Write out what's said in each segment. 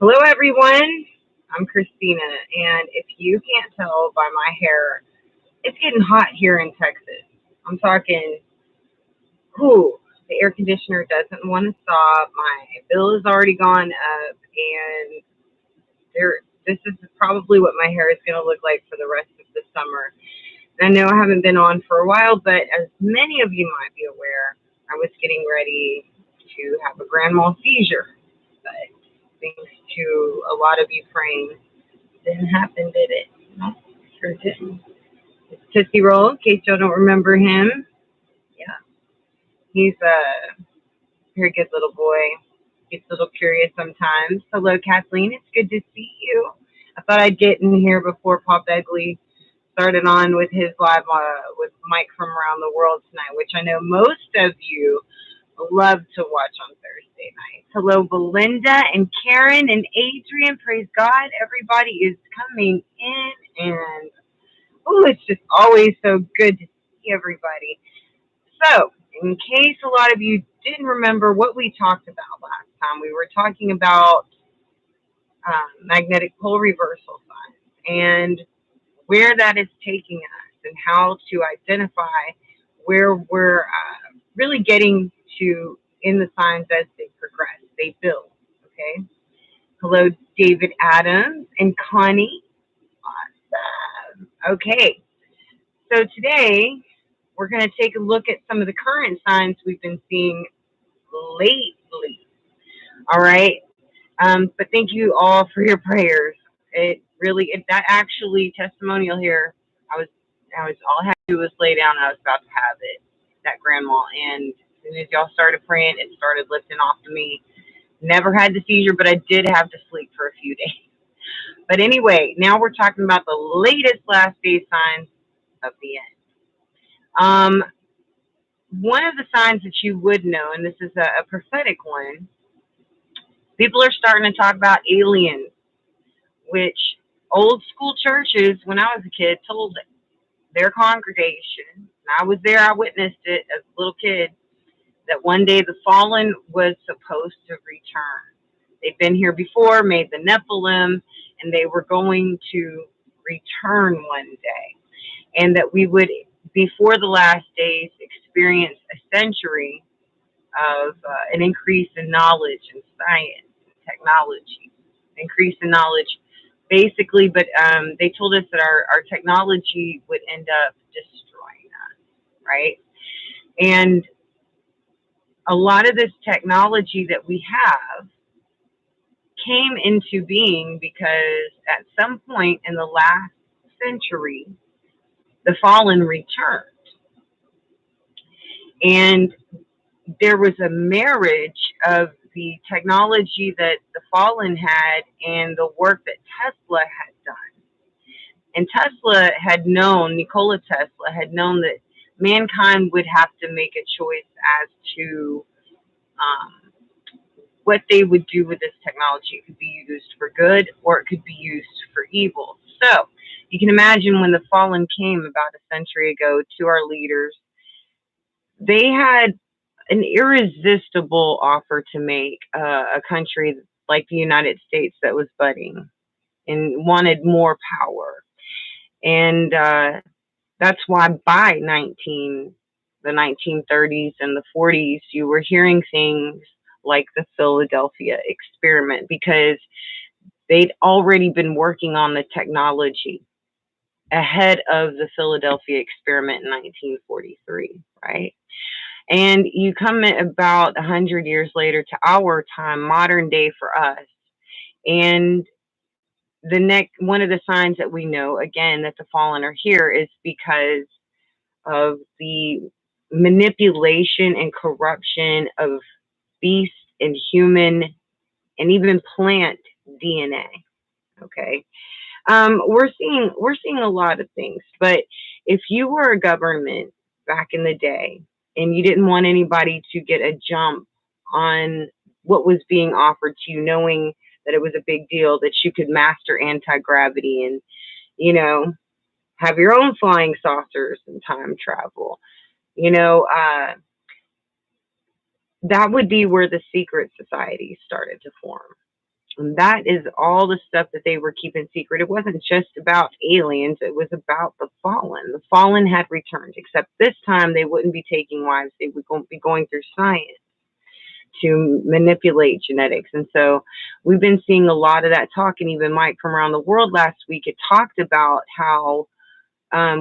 Hello, everyone. I'm Christina, and if you can't tell by my hair, it's getting hot here in Texas. I'm talking, whew, the air conditioner doesn't want to stop. My bill has already gone up, and this is probably what my hair is going to look like for the rest of the summer. And I know I haven't been on for a while, but as many of you might be aware, I was getting ready to have a grand mal seizure. But thanks to a lot of you praying, didn't happen, did it? No, sure didn't. It's Tootsie Roll, in case y'all don't remember him. Yeah, he's a very good little boy. Gets a little curious sometimes. Hello, Kathleen. It's good to see you. I thought I'd get in here before Paul Begley started on with his live with Mike from around the world tonight, which I know most of you love to watch on Thursday nights. Hello, Belinda and Karen and Adrian. Praise God. Everybody is coming in, and oh, it's just always so good to see everybody. So, in case a lot of you didn't remember what we talked about last time, we were talking about magnetic pole reversal signs and where that is taking us and how to identify where we're really getting to in the signs as they progress, they build. Okay. Hello, David Adams and Connie. Awesome. Okay. So today we're going to take a look at some of the current signs we've been seeing lately. All right. But thank you all for your prayers. That actually testimonial here. I was all I had to do was lay down and I was about to have it, that grandma. And as soon as y'all started praying, it started lifting off of me. Never had the seizure, but I did have to sleep for a few days. But anyway, now we're talking about the latest last day signs of the end. One of the signs that you would know, and this is a prophetic one, people are starting to talk about aliens, which old school churches, when I was a kid, told their congregation, and I was there, I witnessed it as a little kid, that one day the fallen was supposed to return. They've been here before, made the Nephilim, and they were going to return one day. And that we would, before the last days, experience a century of an increase in knowledge and science and technology, increase in knowledge basically, but they told us that our technology would end up destroying us, right? And a lot of this technology that we have came into being because at some point in the last century, the fallen returned. And there was a marriage of the technology that the fallen had and the work that Tesla had done. And Tesla had known, Nikola Tesla had known that mankind would have to make a choice as to what they would do with this technology. It could be used for good or it could be used for evil. So you can imagine when the fallen came about a century ago to our leaders, they had an irresistible offer to make a country like the United States that was budding and wanted more power. And that's why by the 1930s and the 40s, you were hearing things like the Philadelphia experiment because they'd already been working on the technology ahead of the Philadelphia experiment in 1943, right? And you come about 100 years later to our time, modern day for us, and one of the signs that we know again that the fallen are here is because of the manipulation and corruption of beast and human and even plant DNA. Okay, we're seeing a lot of things, but if you were a government back in the day and you didn't want anybody to get a jump on what was being offered to you, knowing that it was a big deal, that you could master anti-gravity and, have your own flying saucers and time travel, that would be where the secret societies started to form. And that is all the stuff that they were keeping secret. It wasn't just about aliens, it was about the fallen. The fallen had returned, except this time they wouldn't be taking wives, they would be going through science to manipulate genetics. And so we've been seeing a lot of that talk. And even Mike from Around the World last week, it talked about how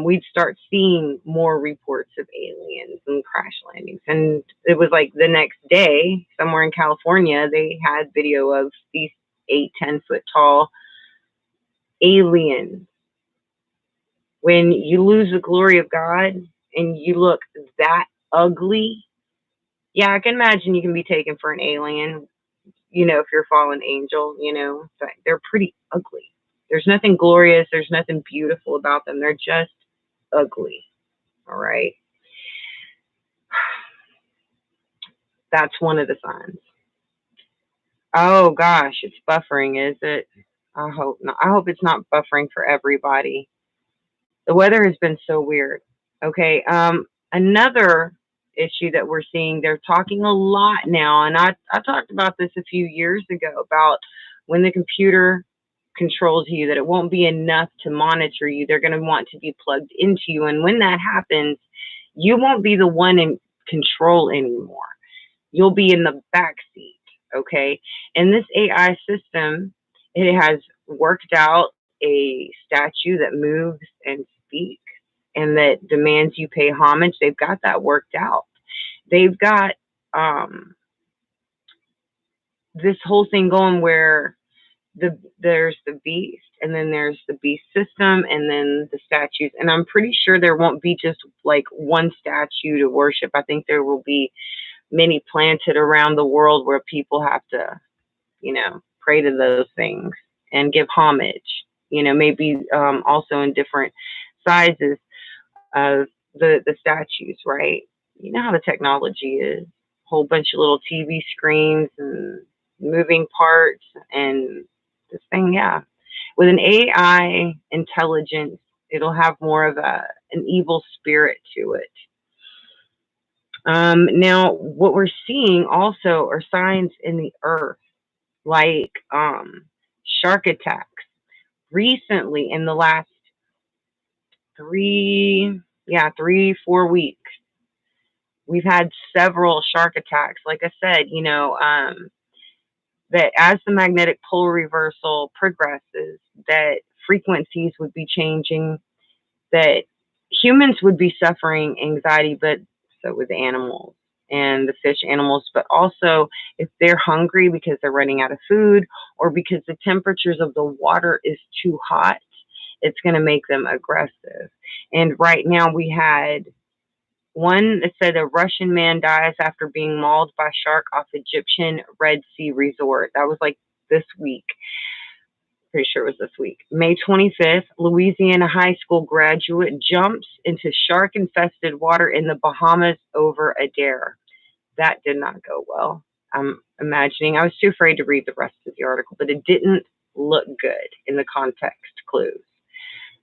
we'd start seeing more reports of aliens and crash landings. And it was like the next day, somewhere in California, they had video of these 8, 10 foot tall aliens. When you lose the glory of God and you look that ugly, yeah, I can imagine you can be taken for an alien, if you're a fallen angel, but they're pretty ugly. There's nothing glorious, there's nothing beautiful about them. They're just ugly. All right. That's one of the signs. Oh gosh, it's buffering, is it? I hope not. I hope it's not buffering for everybody. The weather has been so weird. Okay. Another issue that we're seeing, they're talking a lot now, and I talked about this a few years ago about when the computer controls you, that it won't be enough to monitor you. They're going to want to be plugged into you. And when that happens, you won't be the one in control anymore. You'll be in the back seat. Okay. And this AI system, it has worked out a statue that moves and speaks and that demands you pay homage. They've got that worked out. They've got this whole thing going where there's the beast, and then there's the beast system, and then the statues. And I'm pretty sure there won't be just like one statue to worship. I think there will be many planted around the world where people have to, pray to those things and give homage. Maybe also in different sizes of the statues, right? You know how the technology is. Whole bunch of little TV screens and moving parts and this thing, yeah. With an AI intelligence, it'll have more of an evil spirit to it. Now, what we're seeing also are signs in the earth, like shark attacks. Recently, in the last 3, 4 weeks, we've had several shark attacks. Like I said, that as the magnetic pole reversal progresses, that frequencies would be changing, that humans would be suffering anxiety, but so would the animals and the fish animals. But also, if they're hungry because they're running out of food or because the temperatures of the water is too hot, it's going to make them aggressive. And right now we had one that said a Russian man dies after being mauled by shark off Egyptian Red Sea resort. That was like this week. Pretty sure it was this week. May 25th, Louisiana high school graduate jumps into shark infested water in the Bahamas over a dare. That did not go well. I'm imagining. I was too afraid to read the rest of the article, but it didn't look good in the context clues.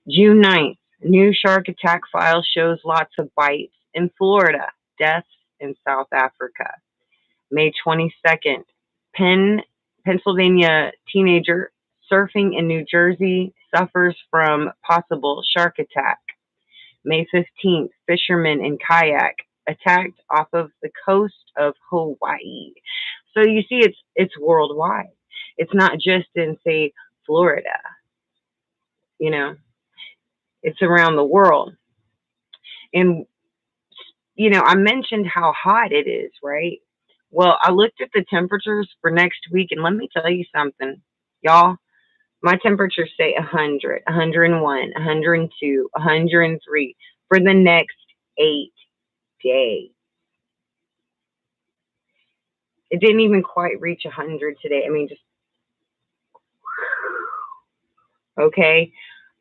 June 9th, new shark attack file shows lots of bites in Florida, deaths in South Africa. May 22nd, Pennsylvania teenager surfing in New Jersey suffers from possible shark attack. May 15th, fisherman in kayak attacked off of the coast of Hawaii. So you see, it's worldwide. It's not just in, say, Florida. It's around the world. And I mentioned how hot it is, right? Well, I looked at the temperatures for next week, and let me tell you something, y'all. My temperatures say 100, 101, 102, 103 for the next 8 days. It didn't even quite reach 100 today. I mean, just okay.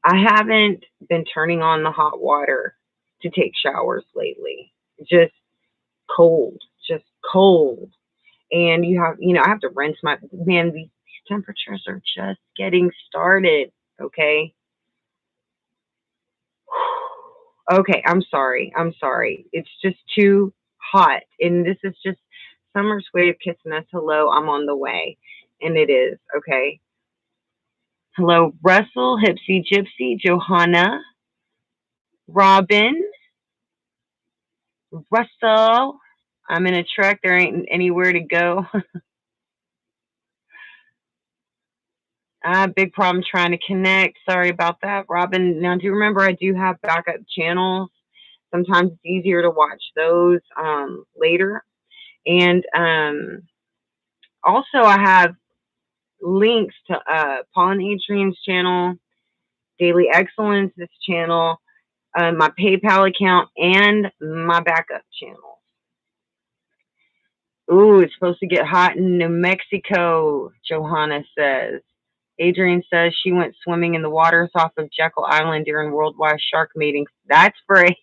I haven't been turning on the hot water to take showers lately. Just cold, just cold. And I have to rinse these temperatures are just getting started. Okay. Okay. I'm sorry. It's just too hot. And this is just summer's way of kissing us hello. I'm on the way. And it is. Okay. Hello, Russell, Hipsy Gypsy, Johanna, Robin, Russell. I'm in a truck. There ain't anywhere to go. Big problem trying to connect. Sorry about that, Robin. Now, do you remember I do have backup channels? Sometimes it's easier to watch those later. And also, I have links to Paul and Adrian's channel, Daily Excellence, this channel, my PayPal account, and my backup channel. Ooh, it's supposed to get hot in New Mexico, Johanna says. Adrian says she went swimming in the waters off of Jekyll Island during worldwide shark meetings. That's brave.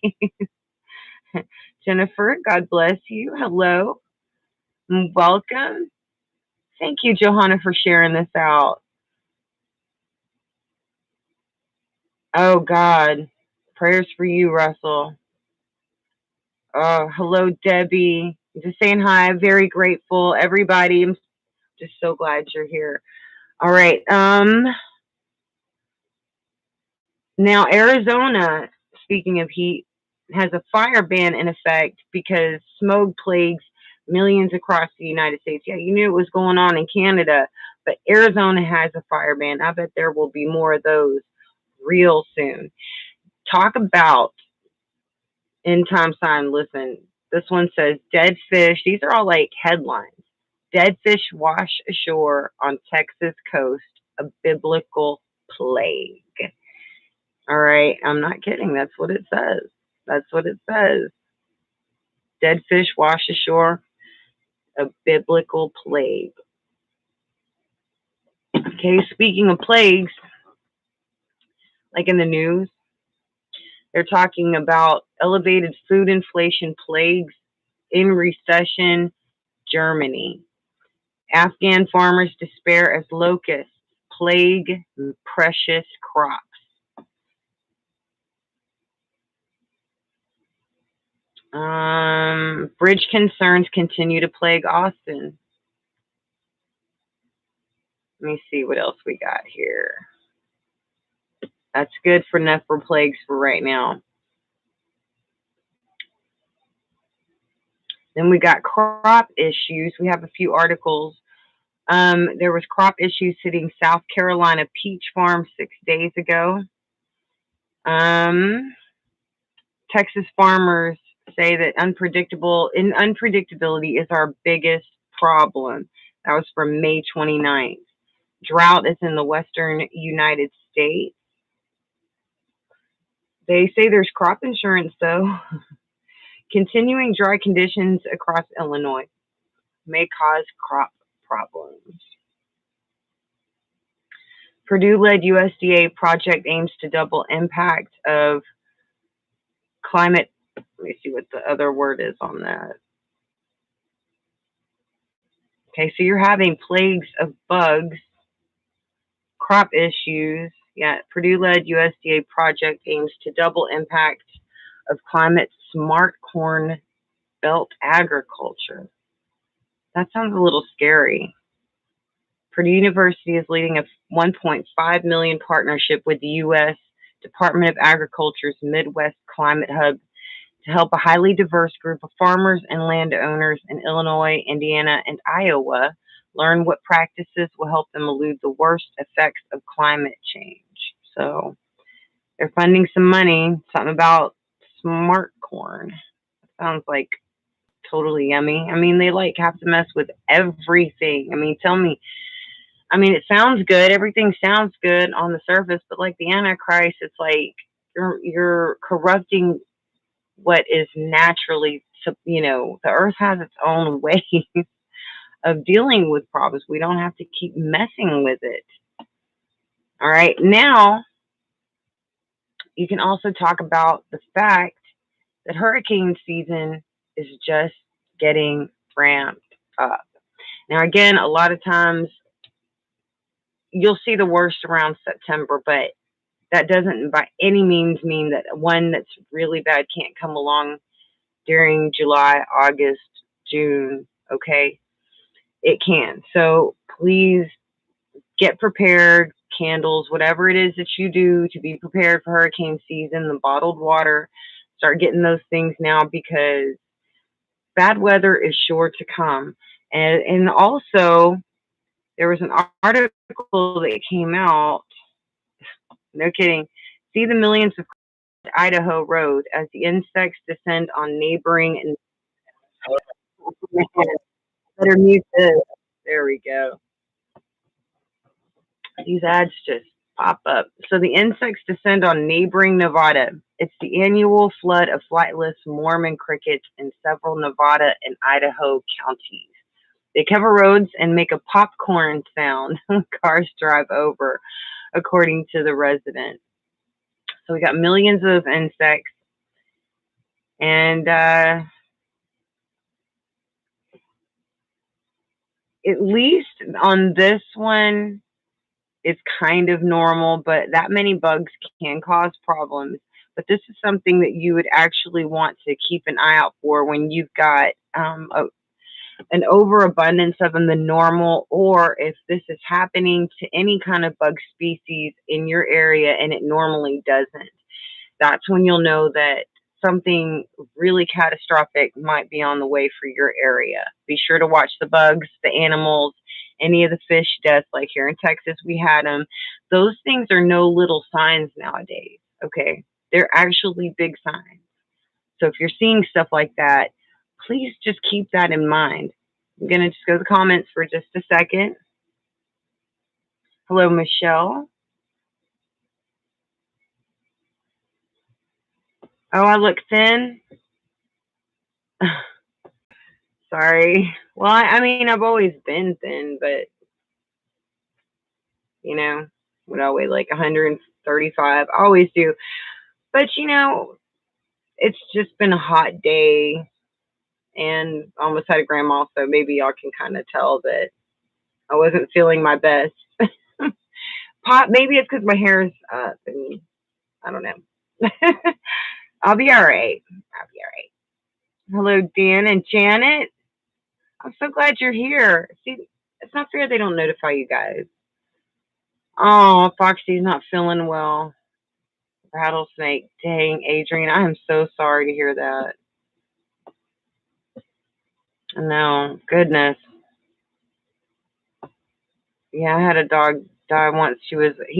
Jennifer, God bless you. Hello. Welcome. Thank you, Johanna, for sharing this out. Oh, God. Prayers for you, Russell. Oh, hello, Debbie. Just saying hi. Very grateful. Everybody, I'm just so glad you're here. All right. Now, Arizona, speaking of heat, has a fire ban in effect because smoke plagues millions across the United States. Yeah, you knew it was going on in Canada, but Arizona has a fire ban. I bet there will be more of those real soon. Talk about end time sign. Listen, this one says dead fish. These are all like headlines. Dead fish wash ashore on Texas coast, a biblical plague. All right, I'm not kidding. That's what it says. That's what it says. Dead fish wash ashore, a biblical plague. Okay, speaking of plagues, like in the news, they're talking about elevated food inflation plagues in recession, Germany. Afghan farmers despair as locusts plague precious crops. Bridge concerns continue to plague Austin. Let me see what else we got here. That's good for Nephro plagues for right now. Then we got crop issues. We have a few articles. There was crop issues hitting South Carolina peach farm 6 days ago. Texas farmers say that unpredictability is our biggest problem. That was from May 29th. Drought is in the western United States. They say there's crop insurance, though. Continuing dry conditions across Illinois may cause crop problems. Purdue-led USDA project aims to double impact of climate. Let me see what the other word is on that. Okay, so you're having plagues of bugs, crop issues. Yeah, Purdue-led USDA project aims to double impact of climate smart corn belt agriculture. That sounds a little scary. Purdue University is leading a $1.5 million partnership with the U.S. Department of Agriculture's Midwest Climate Hub to help a highly diverse group of farmers and landowners in Illinois, Indiana, and Iowa learn what practices will help them elude the worst effects of climate change. So they're funding some money, something about smart corn. Sounds like totally yummy. I mean, they like have to mess with everything. I mean, tell me. I mean, it sounds good. Everything sounds good on the surface, but like the Antichrist, it's like you're corrupting what is naturally, the earth has its own way of dealing with problems. We don't have to keep messing with it. All right. Now, you can also talk about the fact that hurricane season is just getting ramped up. Now, again, a lot of times you'll see the worst around September, but that doesn't by any means mean that one that's really bad can't come along during July, August, June. Okay, it can. So Please get prepared, candles, whatever it is that you do to be prepared for hurricane season, the bottled water. Start getting those things now because bad weather is sure to come. And also, there was an article that came out, no kidding, see the millions of Idaho road as the insects descend on neighboring and better mute this. There we go. These ads just pop up. So the insects descend on neighboring Nevada. It's the annual flood of flightless Mormon crickets in several Nevada and Idaho counties. They cover roads and make a popcorn sound when cars drive over, according to the resident. So we got millions of insects, and at least on this one, it's kind of normal, but that many bugs can cause problems. But this is something that you would actually want to keep an eye out for when you've got an overabundance of them than normal, or if this is happening to any kind of bug species in your area and it normally doesn't. That's when you'll know that something really catastrophic might be on the way for your area. Be sure to watch the bugs, the animals, any of the fish deaths, like here in Texas, we had them. Those things are no little signs nowadays, okay? They're actually big signs. So if you're seeing stuff like that, please just keep that in mind. I'm going to just go to the comments for just a second. Hello, Michelle. Oh, I look thin. Sorry. Well, I mean, I've always been thin, but you know, would I weigh like 135? I always do. But you know, it's just been a hot day, and I almost had a grandma, so maybe y'all can kind of tell that I wasn't feeling my best. Maybe it's because my hair's up, and I don't know. I'll be all right. I'll be all right. Hello, Dan and Janet. I'm so glad you're here. See, it's not fair they don't notify you guys. Oh, Foxy's not feeling well. Rattlesnake. Dang, Adrian, I am so sorry to hear that. No, goodness. Yeah, I had a dog die once. He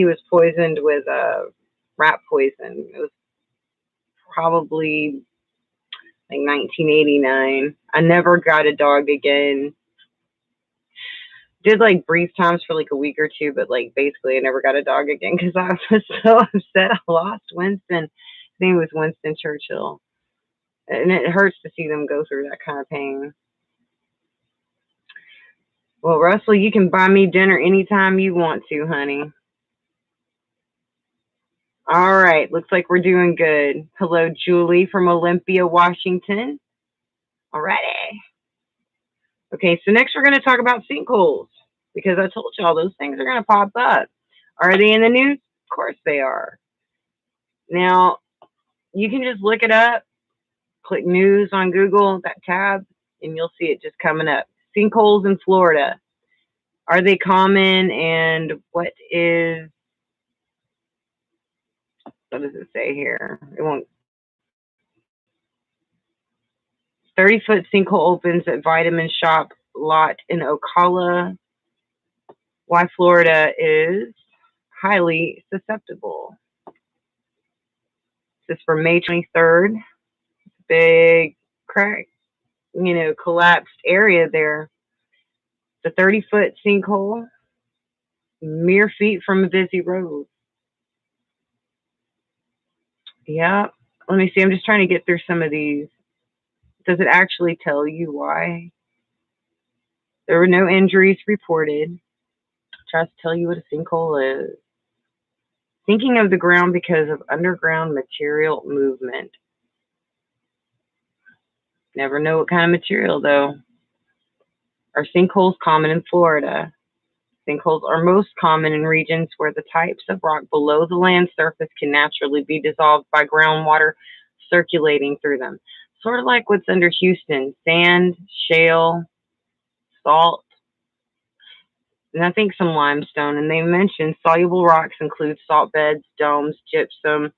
was poisoned with rat poison. It was probably like 1989. I never got a dog again. Did like brief times for like a week or two, but like basically I never got a dog again because I was so upset. I lost Winston. His name was Winston Churchill, and it hurts to see them go through that kind of pain. Well, Russell, you can buy me dinner anytime you want to, honey. All right, looks like we're doing good. Hello, Julie from Olympia, Washington. Alrighty. Okay, so next we're going to talk about sinkholes because I told y'all those things are going to pop up. Are they in the news? Of course they are. Now, you can just look it up, click news on Google, that tab, and you'll see it just coming up. Sinkholes in Florida. Are they common, and what does it say here? It won't. 30-foot sinkhole opens at Vitamin Shop lot in Ocala. Why Florida is highly susceptible. This is for May 23rd. Big crack, collapsed area there. The 30-foot sinkhole, mere feet from a busy road. Yeah. Let me see. I'm just trying to get through some of these. Does it actually tell you why? There were no injuries reported. Tries to tell you what a sinkhole is. Sinking of the ground because of underground material movement. Never know what kind of material, though. Are sinkholes common in Florida? Sinkholes are most common in regions where the types of rock below the land surface can naturally be dissolved by groundwater circulating through them. Sort of like what's under Houston, sand, shale, salt. and I think some limestone. And they mentioned soluble rocks include salt beds, domes, gypsum,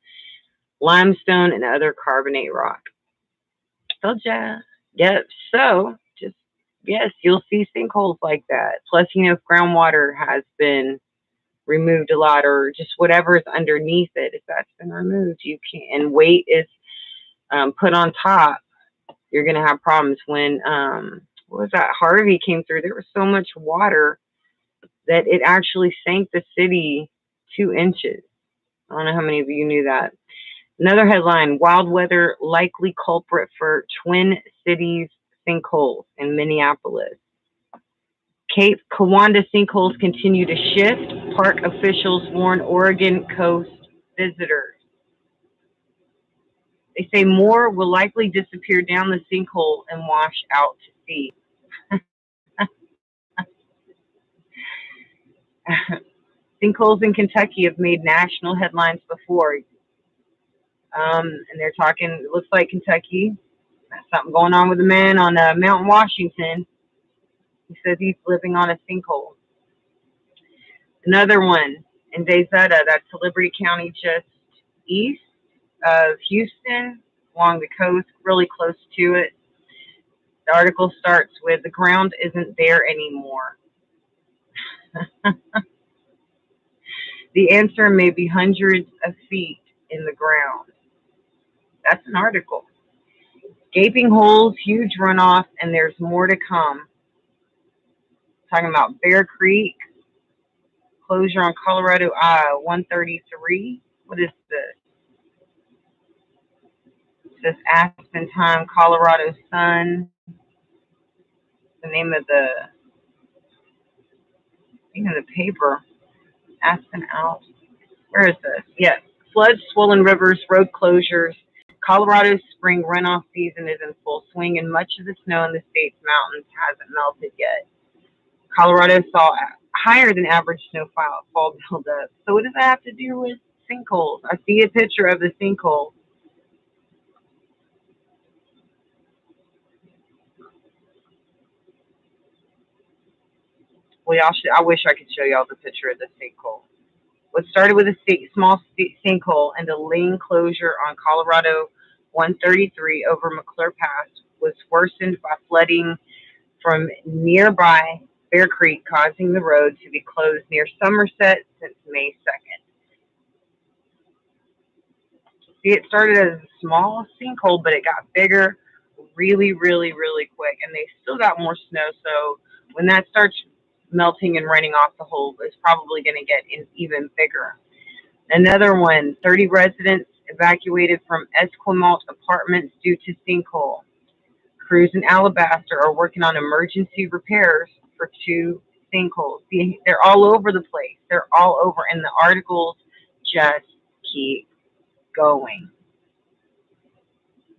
limestone, and other carbonate rock. Told ya. Yep. So just yes, you'll see sinkholes like that. Plus, if groundwater has been removed a lot, or just whatever is underneath it, if that's been removed, you can, and weight is put on top, you're gonna have problems. When what was that? Harvey came through. There was so much water that it actually sank the city 2 inches. I don't know how many of you knew that. Another headline: Wild weather likely culprit for Twin Cities sinkholes in Minneapolis. Cape Kiwanda sinkholes continue to shift. Park officials warn Oregon coast visitors. They say more will likely disappear down the sinkhole and wash out to sea. Sinkholes in Kentucky have made national headlines before. And they're talking, it looks like Kentucky. Something going on with a man on Mount Washington. He says he's living on a sinkhole. Another one in Dayzetta, that's Liberty County, just east of Houston, along the coast, really close to it. The article starts with, the ground isn't there anymore. The answer may be hundreds of feet in the ground. That's an article. Gaping holes, huge runoff, and there's more to come. Talking about Bear Creek, closure on Colorado 133. What is this? It says Aspen Time, Colorado Sun. The name of the paper. Aspen out. Where is this? Yes. Floods, swollen rivers, road closures. Colorado's spring runoff season is in full swing, and much of the snow in the state's mountains hasn't melted yet. Colorado saw higher than average snowfall buildup. So what does that have to do with sinkholes? I see a picture of the sinkhole. Well, I wish I could show y'all the picture of the sinkhole. What started with a small sinkhole and a lane closure on Colorado 133 over McClure Pass was worsened by flooding from nearby Bear Creek, causing the road to be closed near Somerset since May 2nd. See, it started as a small sinkhole, but it got bigger really, really, really quick, and they still got more snow. So when that starts melting and running off the hole, it's probably going to get even bigger. Another one: 30 residents evacuated from Esquimalt apartments due to sinkhole. Crews in Alabaster are working on emergency repairs for 2 sinkholes. See, they're all over the place. They're all over, and the articles just keep going.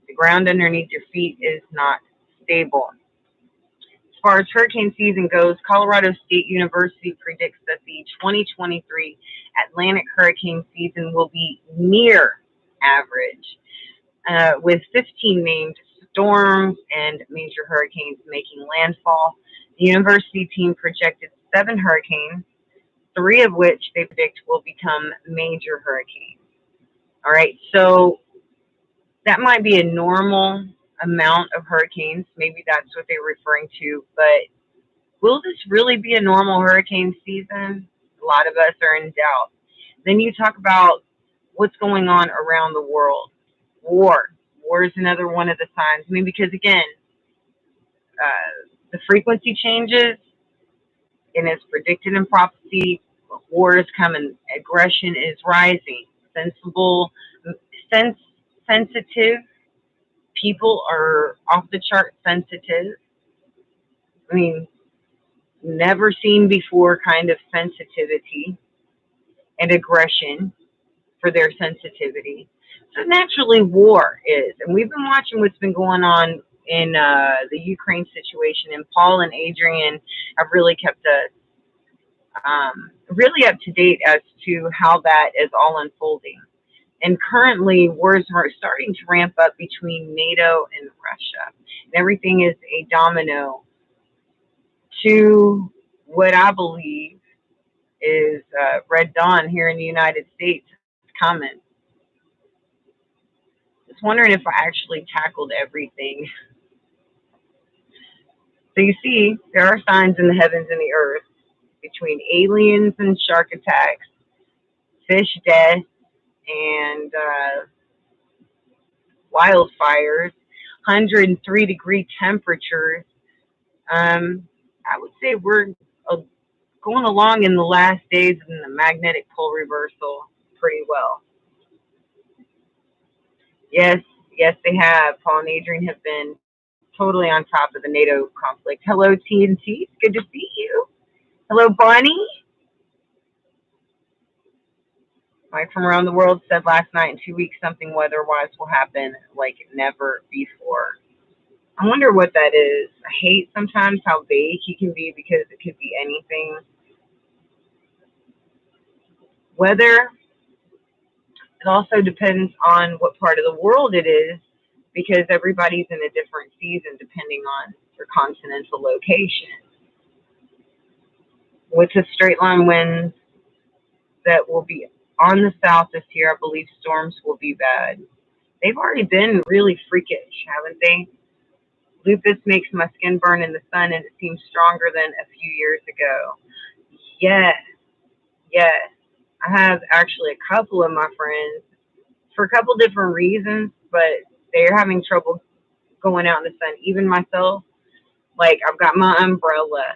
The ground underneath your feet is not stable. As far as hurricane season goes, Colorado State University predicts that the 2023 Atlantic hurricane season will be near average, with 15 named storms and major hurricanes making landfall. The university team projected 7 hurricanes, 3 of which they predict will become major hurricanes. All right, so that might be a normal amount of hurricanes. Maybe that's what they're referring to. But will this really be a normal hurricane season? A lot of us are in doubt. Then you talk about what's going on around the world. War. War is another one of the signs. I mean, because again, the frequency changes, and it's predicted in prophecy. War is coming. Aggression is rising. Sensitive people are off the chart sensitive. I mean, never seen before kind of sensitivity and aggression for their sensitivity. So naturally, war is. And we've been watching what's been going on in the Ukraine situation, and Paul and Adrian have really kept us really up to date as to how that is all unfolding. And currently, wars are starting to ramp up between NATO and Russia. And everything is a domino to what I believe is Red Dawn here in the United States. It's coming. Just wondering if I actually tackled everything. So you see, there are signs in the heavens and the earth between aliens and shark attacks, fish death, and wildfires, 103-degree temperatures. I would say we're uh, going along in the last days in the magnetic pole reversal pretty well. Yes, yes, they have. Paul and Adrian have been totally on top of the NATO conflict. Hello, TNT. It's good to see you. Hello, Bonnie. Mike from around the world said last night, in 2 weeks, something weather-wise will happen like never before. I wonder what that is. I hate sometimes how vague he can be because it could be anything. Weather, it also depends on what part of the world it is because everybody's in a different season depending on their continental location. With the straight line winds that will be on the south this year, I believe storms will be bad. They've already been really freakish, haven't they? Lupus makes my skin burn in the sun and it seems stronger than a few years ago. Yes, yes. I have actually a couple of my friends for a couple different reasons, but they're having trouble going out in the sun. Even myself, like I've got my umbrella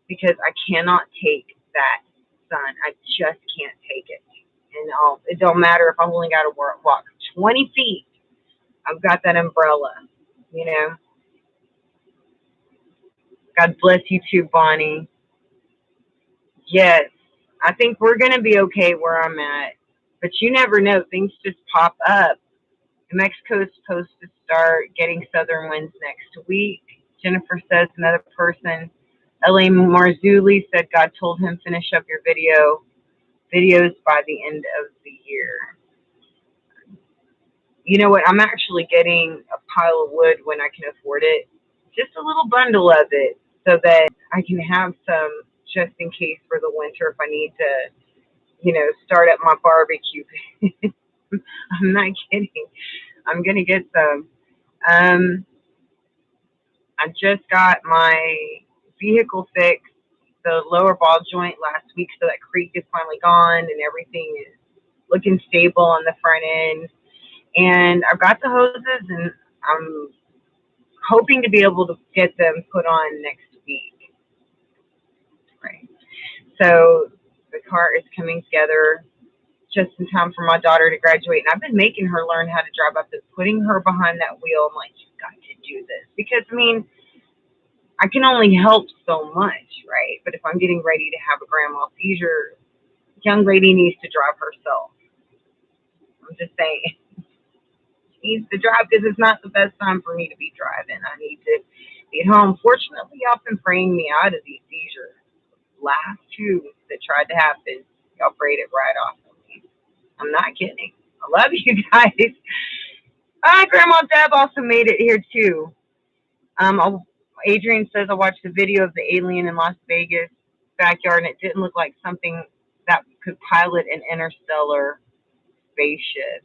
because I cannot take that sun. I just can't take it. And it don't matter if I've only got to walk 20 feet. I've got that umbrella, you know. God bless you too, Bonnie. Yes, I think we're going to be okay where I'm at. But you never know. Things just pop up. New Mexico is supposed to start getting southern winds next week. Jennifer says another person. L.A. Marzulli said God told him finish up your videos by the end of the year. You know what? I'm actually getting a pile of wood when I can afford it. Just a little bundle of it so that I can have some just in case for the winter if I need to, start up my barbecue. I'm not kidding. I'm going to get some. Um, I just got my vehicle fixed, the lower ball joint last week, so that creak is finally gone and everything is looking stable on the front end. And I've got the hoses and I'm hoping to be able to get them put on next week. Right. So the car is coming together just in time for my daughter to graduate. And I've been making her learn how to drive. I've been putting her behind that wheel. I'm like, you've got to do this. Because, I can only help so much, right? But if I'm getting ready to have a grand mal seizure, young lady needs to drive herself. I'm just saying. She needs to drive because it's not the best time for me to be driving. I need to be at home. Fortunately, y'all been praying me out of these seizures. Last two that tried to happen, y'all prayed it right off of me. I'm not kidding. I love you guys. Grandma Deb also made it here too. Adrian says I watched the video of the alien in Las Vegas backyard and it didn't look like something that could pilot an interstellar spaceship.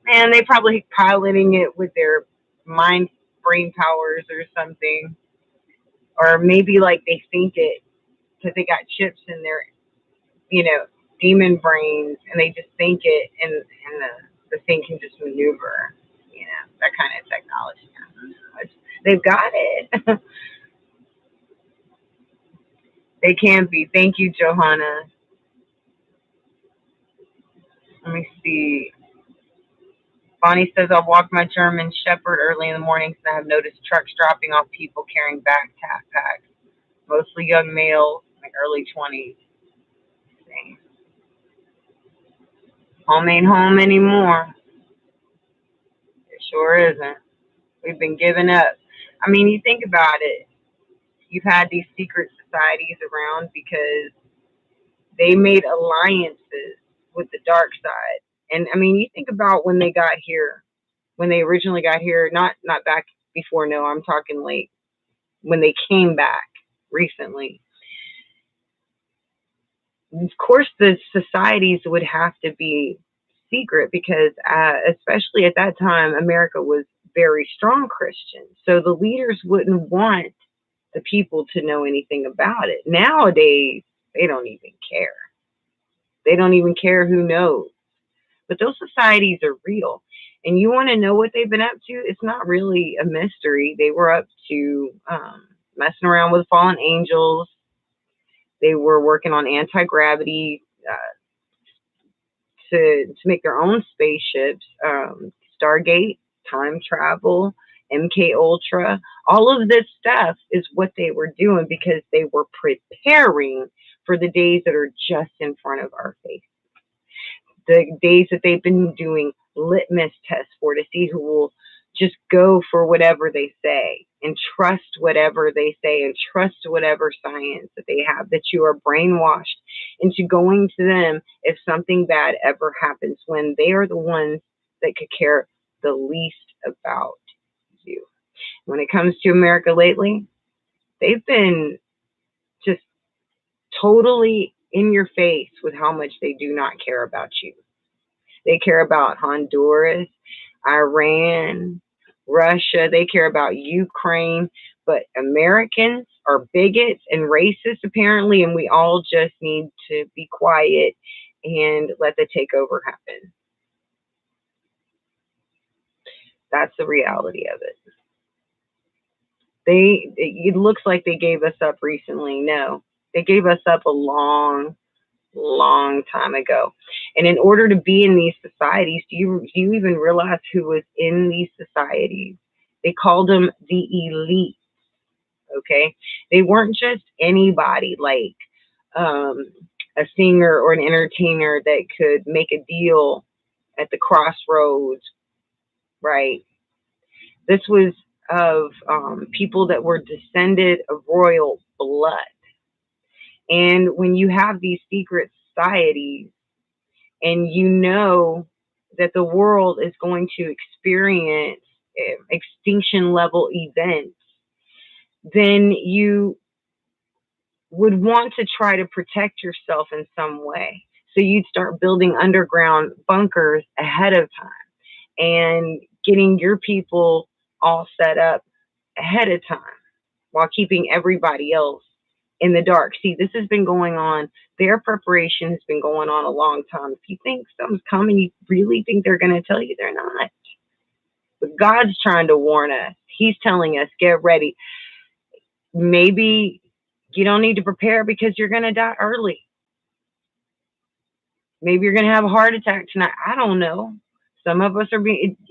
Man, they probably piloting it with their mind brain powers or something. Or maybe like they think it because they got chips in their, demon brains and they just think it and the thing can just maneuver, that kind of technology. They've got it. They can be. Thank you, Johanna. Let me see. Bonnie says, I'll walk my German Shepherd early in the mornings and I have noticed trucks dropping off people carrying backpacks, mostly young males, like early 20s. Same. Home ain't home anymore. It sure isn't. We've been giving up. You think about it. You've had these secret societies around because they made alliances with the dark side. And you think about when they got here, when they originally got here, not back before, no, I'm talking late, when they came back recently. Of course, the societies would have to be secret because, especially at that time, America was very strong Christian. So the leaders wouldn't want the people to know anything about it. Nowadays, they don't even care. They don't even care who knows. But those societies are real. And you want to know what they've been up to? It's not really a mystery. They were up to messing around with fallen angels. They were working on anti-gravity to make their own spaceships, Stargate, time travel, MK Ultra. All of this stuff is what they were doing because they were preparing for the days that are just in front of our face. The days that they've been doing litmus tests for to see who will just go for whatever they say and trust whatever they say and trust whatever science that they have, that you are brainwashed into going to them if something bad ever happens, when they are the ones that could care the least about you. When it comes to America lately, they've been just totally in your face with how much they do not care about you. They care about Honduras, Iran, Russia. They care about Ukraine. But Americans are bigots and racist, apparently, and we all just need to be quiet and let the takeover happen. That's the reality of it. It looks like they gave us up recently. No, they gave us up a long time ago. And in order to be in these societies, do you even realize who was in these societies? They called them the elite. Okay, they weren't just anybody like a singer or an entertainer that could make a deal at the crossroads, right? This was of people that were descended of royal blood. And when you have these secret societies, and you know that the world is going to experience extinction level events, then you would want to try to protect yourself in some way. So you'd start building underground bunkers ahead of time and getting your people all set up ahead of time while keeping everybody else in the dark. See, this has been going on. Their preparation has been going on a long time. If you think something's coming, you really think they're going to tell you? They're not. But God's trying to warn us. He's telling us, get ready. Maybe you don't need to prepare because you're going to die early. Maybe you're going to have a heart attack tonight. I don't know. Some of us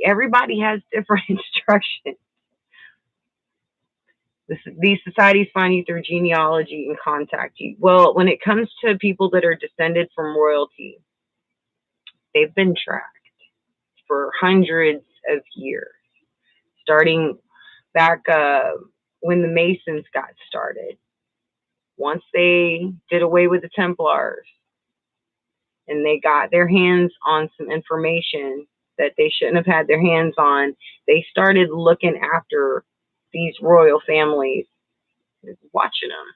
everybody has different instructions. These societies find you through genealogy and contact you. Well, when it comes to people that are descended from royalty, they've been tracked for hundreds of years, starting back when the Masons got started. Once they did away with the Templars and they got their hands on some information that they shouldn't have had their hands on, they started looking after these royal families, watching them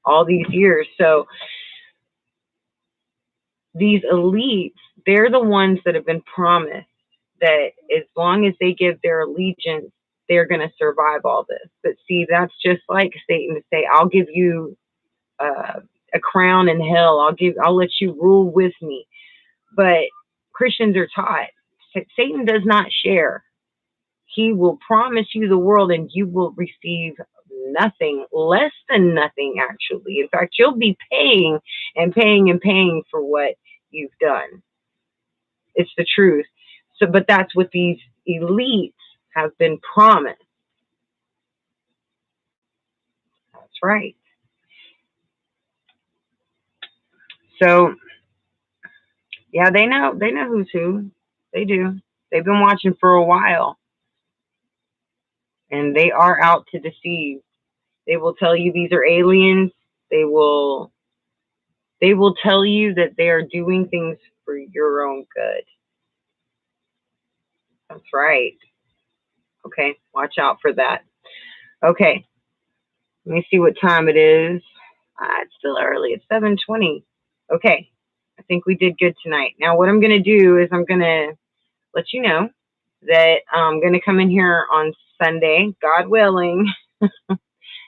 all these years. So these elites, they're the ones that have been promised that as long as they give their allegiance, they're going to survive all this. But see, that's just like Satan to say, I'll give you a crown in hell. I'll let you rule with me. But Christians are taught Satan does not share. He will promise you the world and you will receive nothing, less than nothing, actually. In fact, you'll be paying and paying and paying for what you've done. It's the truth. So, but that's what these elites have been promised. That's right. So, yeah, they know who's who. They do. They've been watching for a while. And they are out to deceive. They will tell you these are aliens. They will tell you that they are doing things for your own good. That's right. Okay, watch out for that. Okay, let me see what time it is. It's still early. It's 7:20. Okay, I think we did good tonight. Now, what I'm going to do is I'm going to let you know that I'm going to come in here on Sunday, God willing,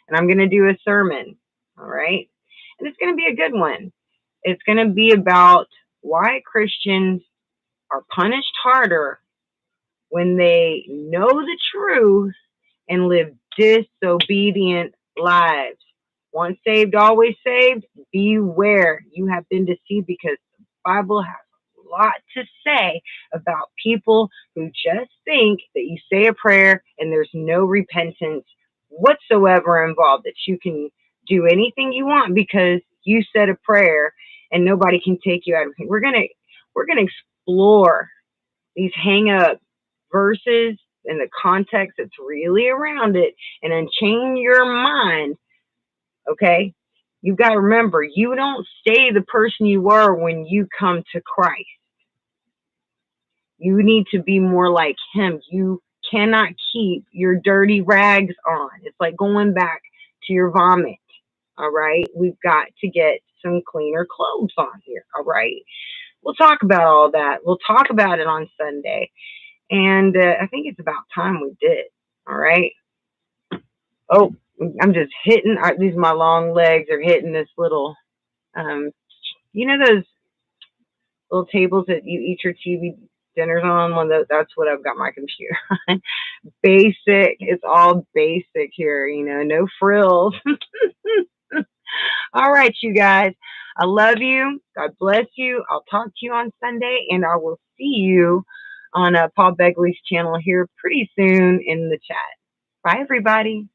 and I'm going to do a sermon. All right. And it's going to be a good one. It's going to be about why Christians are punished harder when they know the truth and live disobedient lives. Once saved, always saved. Beware. You have been deceived, because the Bible has a lot to say about people who just think that you say a prayer and there's no repentance whatsoever involved, that you can do anything you want because you said a prayer and nobody can take you out of it. We're gonna explore these hang up verses and the context that's really around it and unchain your mind. Okay, you got to remember, you don't stay the person you were when you come to Christ. You need to be more like him. You cannot keep your dirty rags on. It's like going back to your vomit. All right, we've got to get some cleaner clothes on here. All right, we'll talk about all that. We'll talk about it on Sunday. And I think it's about time we did. All right. Oh, I'm just hitting. These my long legs are hitting this little, um, those little tables that you eat your TV dinners on. That's what I've got my computer on. Basic. It's all basic here. No frills. All right, you guys. I love you. God bless you. I'll talk to you on Sunday, and I will see you on Paul Begley's channel here pretty soon in the chat. Bye, everybody.